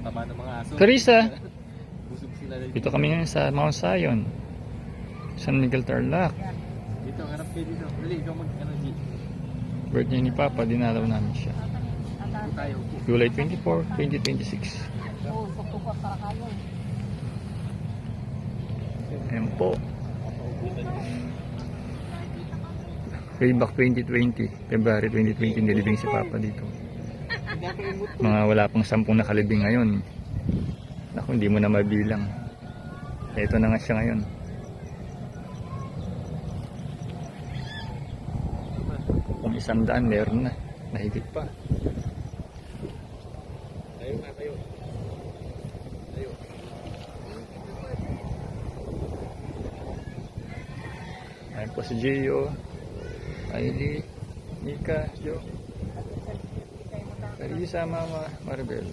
tama ng mga aso. Carissa, Busog sila dito kami ngayon sa Mount Zion, San Miguel Tarlac. Dito, harap kayo dito. Dali, ikaw mag-ano, G. Birthday ni Papa, dinalaw namin siya. Dito tayo. July 24, 2026. Ayan po. Way back 2020, February 2020, nilibing si Papa dito. Mga wala pang 10 nakalibing ngayon. Naku, hindi mo na mabilang. Ito na nga siya ngayon. Kung 100, meron na. Nahigit pa. Tayo nga, tayo. Tayo. Ayan po si Gio, Kylie, Nika, Jo, Carissa, Mama, Maribel.